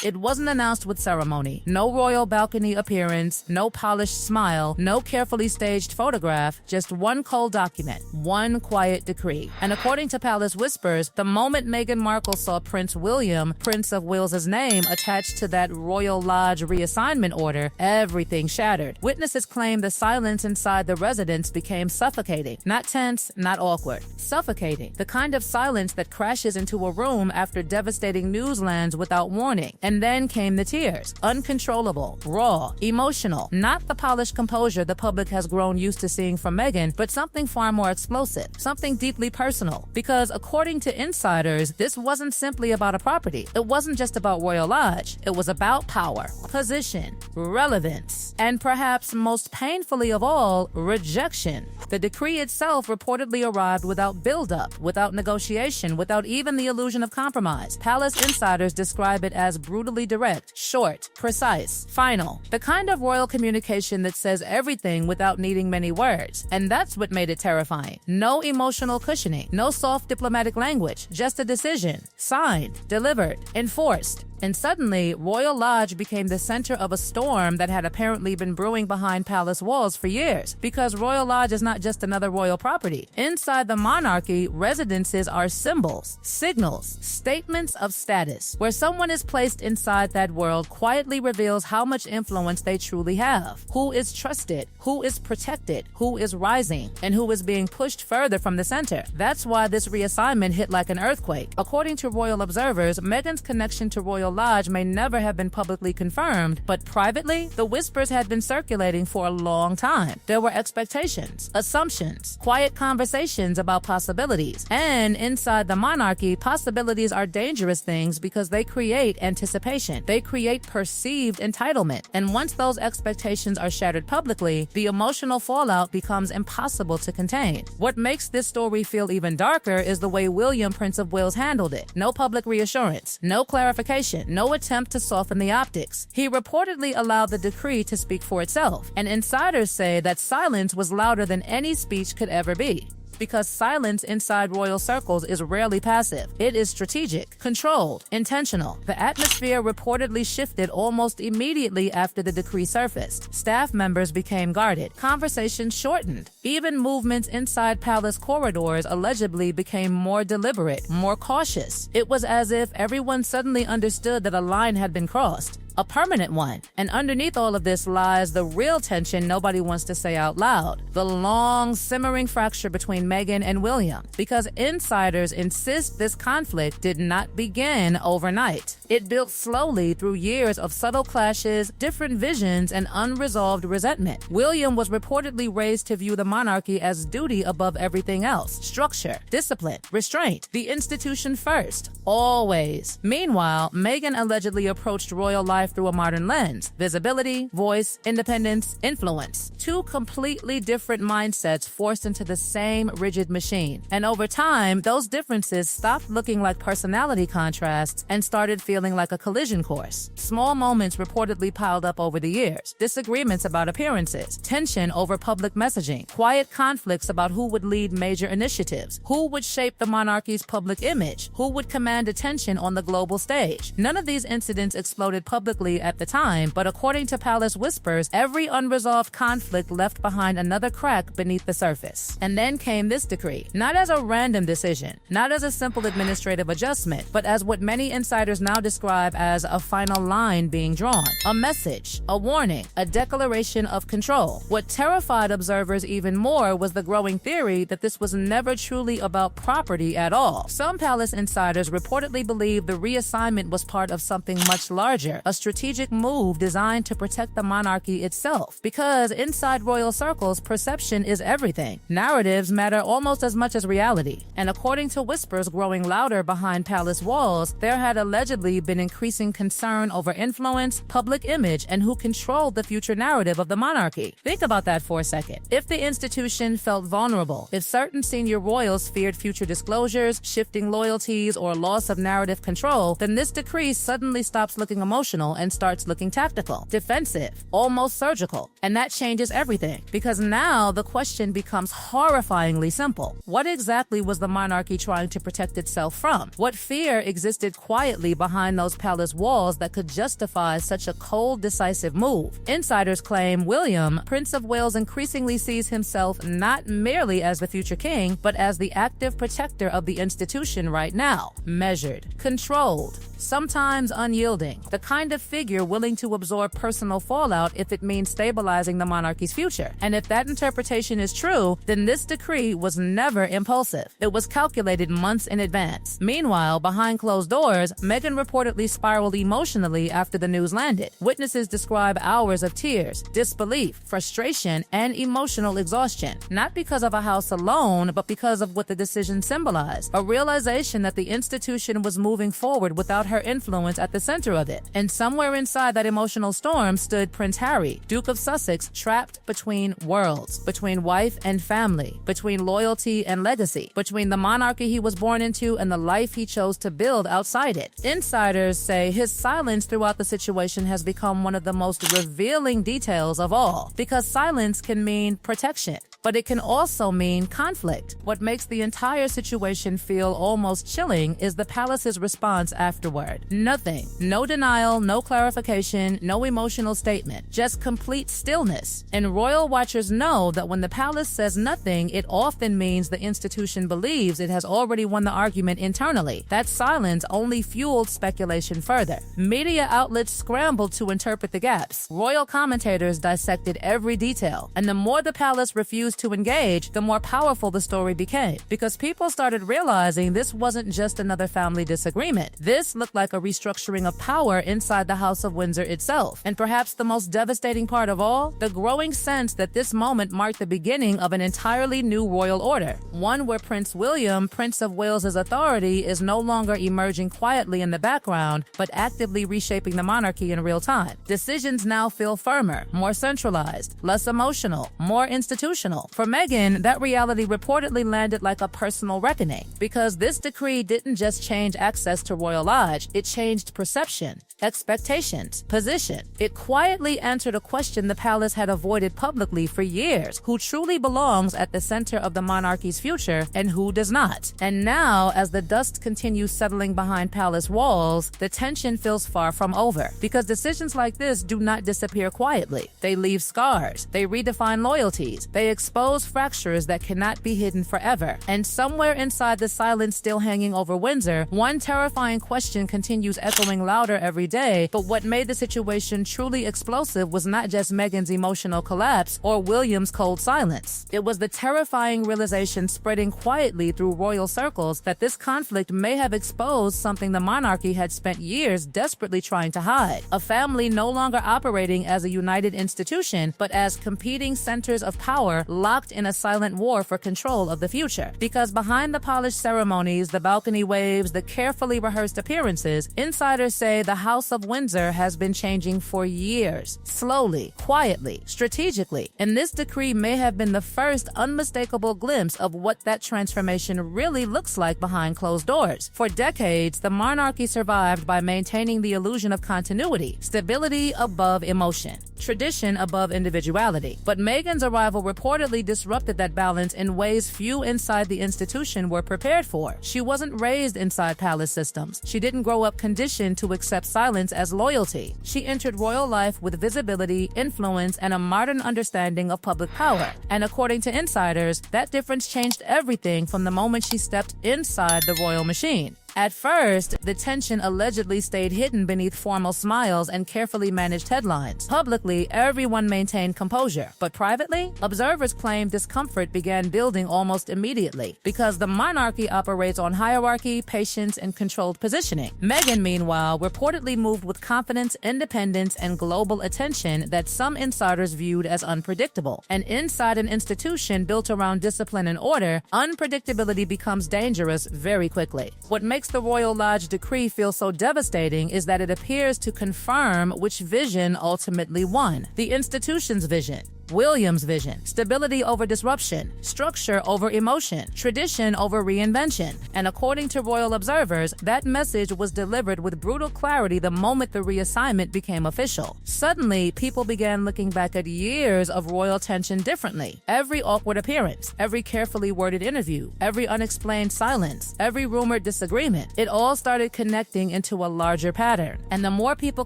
It wasn't announced with ceremony. No royal balcony appearance, no polished smile, no carefully staged photograph, just one cold document, one quiet decree. And according to Palace Whispers, the moment Meghan Markle saw Prince William, Prince of Wales's name, attached to that Royal Lodge reassignment order, everything shattered. Witnesses claim the silence inside the residence became suffocating. Not tense, not awkward. Suffocating. The kind of silence that crashes into a room after devastating news lands without warning. And then came the tears. Uncontrollable, raw, emotional. Not the polished composure the public has grown used to seeing from Meghan, but something far more explosive. Something deeply personal. Because according to insiders, this wasn't simply about a property. It wasn't just about Royal Lodge. It was about power, position, relevance, and perhaps most painfully of all, rejection. The decree itself reportedly arrived without build-up, without negotiation, without even the illusion of compromise. Palace insiders describe it as brutally direct, short, precise, final. The kind of royal communication that says everything without needing many words. And that's what made it terrifying. No emotional cushioning, no soft diplomatic language, just a decision. Signed, delivered, enforced. And suddenly, Royal Lodge became the center of a storm that had apparently been brewing behind palace walls for years. Because Royal Lodge is not just another royal property. Inside the monarchy, residences are symbols, signals, statements of status. Where someone is placed inside that world quietly reveals how much influence they truly have. Who is trusted, who is protected, who is rising, and who is being pushed further from the center. That's why this reassignment hit like an earthquake. According to royal observers, Meghan's connection to Royal Lodge may never have been publicly confirmed, but privately, the whispers had been circulating for a long time. There were expectations, assumptions, quiet conversations about possibilities. And inside the monarchy, possibilities are dangerous things because they create anticipation. They create perceived entitlement. And once those expectations are shattered publicly, the emotional fallout becomes impossible to contain. What makes this story feel even darker is the way William, Prince of Wales, handled it. No public reassurance, no clarification, no attempt to soften the optics. He reportedly allowed the decree to speak for itself, and insiders say that silence was louder than any speech could ever be. Because silence inside royal circles is rarely passive. It is strategic, controlled, intentional. The atmosphere reportedly shifted almost immediately after the decree surfaced. Staff members became guarded. Conversations shortened. Even movements inside palace corridors allegedly became more deliberate, more cautious. It was as if everyone suddenly understood that a line had been crossed. A permanent one. And underneath all of this lies the real tension nobody wants to say out loud. The long, simmering fracture between Meghan and William. Because insiders insist this conflict did not begin overnight. It built slowly through years of subtle clashes, different visions, and unresolved resentment. William was reportedly raised to view the monarchy as duty above everything else. Structure, discipline, restraint. The institution first. Always. Meanwhile, Meghan allegedly approached royal life through a modern lens. Visibility, voice, independence, influence. Two completely different mindsets forced into the same rigid machine. And over time, those differences stopped looking like personality contrasts and started feeling like a collision course. Small moments reportedly piled up over the years. Disagreements about appearances. Tension over public messaging. Quiet conflicts about who would lead major initiatives. Who would shape the monarchy's public image. Who would command attention on the global stage. None of these incidents exploded publicly at the time, but according to Palace Whispers, every unresolved conflict left behind another crack beneath the surface. And then came this decree, not as a random decision, not as a simple administrative adjustment, but as what many insiders now describe as a final line being drawn, a message, a warning, a declaration of control. What terrified observers even more was the growing theory that this was never truly about property at all. Some palace insiders reportedly believe the reassignment was part of something much larger, a strategic move designed to protect the monarchy itself. Because inside royal circles, perception is everything. Narratives matter almost as much as reality. And according to whispers growing louder behind palace walls, there had allegedly been increasing concern over influence, public image, and who controlled the future narrative of the monarchy. Think about that for a second. If the institution felt vulnerable, if certain senior royals feared future disclosures, shifting loyalties, or loss of narrative control, then this decree suddenly stops looking emotional emotional and starts looking tactical, defensive, almost surgical. And that changes everything, because now the question becomes horrifyingly simple. What exactly was the monarchy trying to protect itself from? What fear existed quietly behind those palace walls that could justify such a cold, decisive move? Insiders claim William, Prince of Wales, increasingly sees himself not merely as the future king, but as the active protector of the institution right now. Measured, controlled, sometimes unyielding, the kind of figure willing to absorb personal fallout if it means stabilizing the monarchy's future. And if that interpretation is true, then this decree was never impulsive. It was calculated months in advance. Meanwhile, behind closed doors, Meghan reportedly spiraled emotionally after the news landed. Witnesses describe hours of tears, disbelief, frustration, and emotional exhaustion, not because of a house alone, but because of what the decision symbolized, a realization that the institution was moving forward without her influence at the center of it. And somewhere inside that emotional storm stood Prince Harry, Duke of Sussex, trapped between worlds, between wife and family, between loyalty and legacy, between the monarchy he was born into and the life he chose to build outside it. Insiders say his silence throughout the situation has become one of the most revealing details of all, because silence can mean protection, but it can also mean conflict. What makes the entire situation feel almost chilling is the palace's response afterward. Nothing. No denial, no clarification, no emotional statement. Just complete stillness. And royal watchers know that when the palace says nothing, it often means the institution believes it has already won the argument internally. That silence only fueled speculation further. Media outlets scrambled to interpret the gaps. Royal commentators dissected every detail. And the more the palace refused to engage, the more powerful the story became, because people started realizing this wasn't just another family disagreement. This looked like a restructuring of power inside the House of Windsor itself. And perhaps the most devastating part of all, the growing sense that this moment marked the beginning of an entirely new royal order, one where Prince William, Prince of Wales's authority, is no longer emerging quietly in the background, but actively reshaping the monarchy in real time. Decisions now feel firmer, more centralized, less emotional, more institutional. For Meghan, that reality reportedly landed like a personal reckoning, because this decree didn't just change access to royal lodge, it changed perception, expectations, position. It quietly answered a question the palace had avoided publicly for years: who truly belongs at the center of the monarchy's future and who does not. And now, as the dust continues settling behind palace walls, the tension feels far from over, because decisions like this do not disappear quietly. They leave scars, they redefine loyalties, they expose fractures that cannot be hidden forever. And somewhere inside the silence still hanging over Windsor, one terrifying question continues echoing louder every day. But what made the situation truly explosive was not just Meghan's emotional collapse or William's cold silence. It was the terrifying realization spreading quietly through royal circles that this conflict may have exposed something the monarchy had spent years desperately trying to hide. A family no longer operating as a united institution, but as competing centers of power locked in a silent war for control of the future. Because behind the polished ceremonies, the balcony waves, the carefully rehearsed appearances, insiders say the House of Windsor has been changing for years, slowly, quietly, strategically. And this decree may have been the first unmistakable glimpse of what that transformation really looks like behind closed doors. For decades, the monarchy survived by maintaining the illusion of continuity, stability above emotion, tradition above individuality. But Meghan's arrival reportedly disrupted that balance in ways few inside the institution were prepared for. She wasn't raised inside palace systems. She didn't grow up conditioned to accept silence as loyalty. She entered royal life with visibility, influence, and a modern understanding of public power. And according to insiders, that difference changed everything from the moment she stepped inside the royal machine. At first, the tension allegedly stayed hidden beneath formal smiles and carefully managed headlines. Publicly, everyone maintained composure, but privately, observers claim discomfort began building almost immediately because the monarchy operates on hierarchy, patience, and controlled positioning. Meghan, meanwhile, reportedly moved with confidence, independence, and global attention that some insiders viewed as unpredictable. And inside an institution built around discipline and order, unpredictability becomes dangerous very quickly. What makes the Royal Lodge decree feel so devastating is that it appears to confirm which vision ultimately won: the institution's vision. William's vision: stability over disruption, structure over emotion, tradition over reinvention. And according to royal observers, that message was delivered with brutal clarity the moment the reassignment became official. Suddenly, people began looking back at years of royal tension differently. Every awkward appearance, every carefully worded interview, every unexplained silence, every rumored disagreement, it all started connecting into a larger pattern. And the more people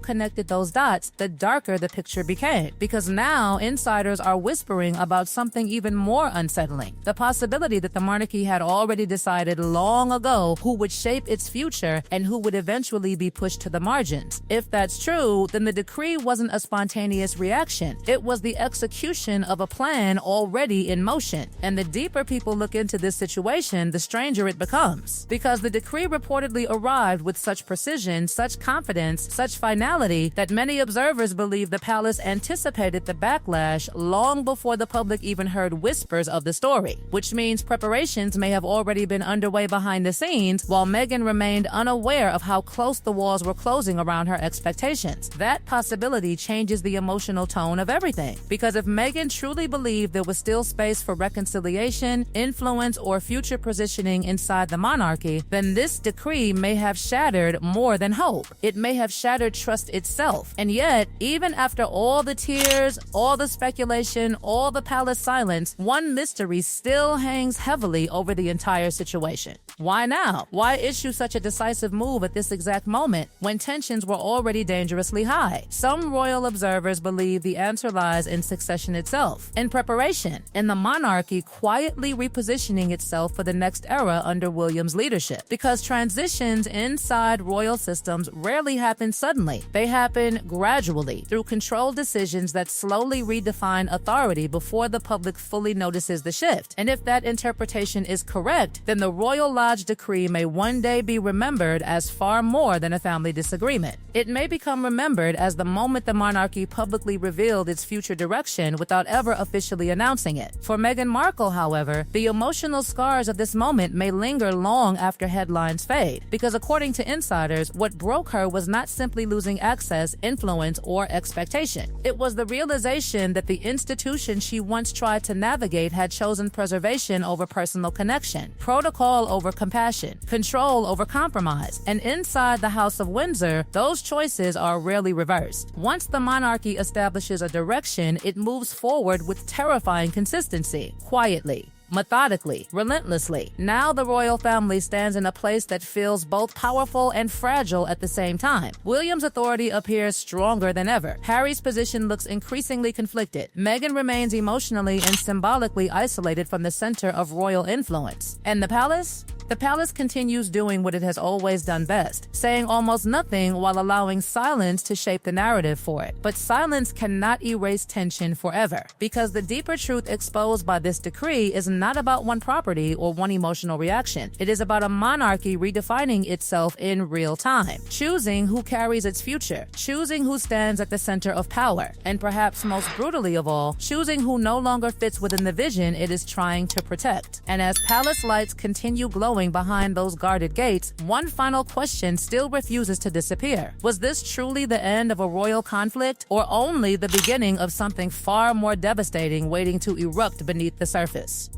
connected those dots, the darker the picture became. Because now, insiders are whispering about something even more unsettling: the possibility that the monarchy had already decided long ago who would shape its future and who would eventually be pushed to the margins. If that's true, then the decree wasn't a spontaneous reaction. It was the execution of a plan already in motion. And the deeper people look into this situation, the stranger it becomes. Because the decree reportedly arrived with such precision, such confidence, such finality, that many observers believe the palace anticipated the backlash long before the public even heard whispers of the story. Which means preparations may have already been underway behind the scenes, while Meghan remained unaware of how close the walls were closing around her expectations. That possibility changes the emotional tone of everything. Because if Meghan truly believed there was still space for reconciliation, influence, or future positioning inside the monarchy, then this decree may have shattered more than hope. It may have shattered trust itself. And yet, even after all the tears, all the speculation, all the palace silence, one mystery still hangs heavily over the entire situation. Why now? Why issue such a decisive move at this exact moment when tensions were already dangerously high? Some royal observers believe the answer lies in succession itself, in preparation, in the monarchy quietly repositioning itself for the next era under William's leadership. Because transitions inside royal systems rarely happen suddenly. They happen gradually, through controlled decisions that slowly redefine authority before the public fully notices the shift. And if that interpretation is correct, then the Royal Lodge decree may one day be remembered as far more than a family disagreement. It may become remembered as the moment the monarchy publicly revealed its future direction without ever officially announcing it. For Meghan Markle, however, the emotional scars of this moment may linger long after headlines fade. Because according to insiders, what broke her was not simply losing access, influence, or expectation. It was the realization that the institution she once tried to navigate had chosen preservation over personal connection, protocol over compassion, control over compromise. And inside the House of Windsor, those choices are rarely reversed. Once the monarchy establishes a direction, it moves forward with terrifying consistency, quietly, methodically, relentlessly. Now the royal family stands in a place that feels both powerful and fragile at the same time. William's authority appears stronger than ever. Harry's position looks increasingly conflicted. Meghan remains emotionally and symbolically isolated from the center of royal influence. And the palace? The palace continues doing what it has always done best, saying almost nothing while allowing silence to shape the narrative for it. But silence cannot erase tension forever, because the deeper truth exposed by this decree is not about one property or one emotional reaction. It is about a monarchy redefining itself in real time, choosing who carries its future, choosing who stands at the center of power, and perhaps most brutally of all, choosing who no longer fits within the vision it is trying to protect. And as palace lights continue glowing behind those guarded gates, one final question still refuses to disappear. Was this truly the end of a royal conflict, or only the beginning of something far more devastating waiting to erupt beneath the surface?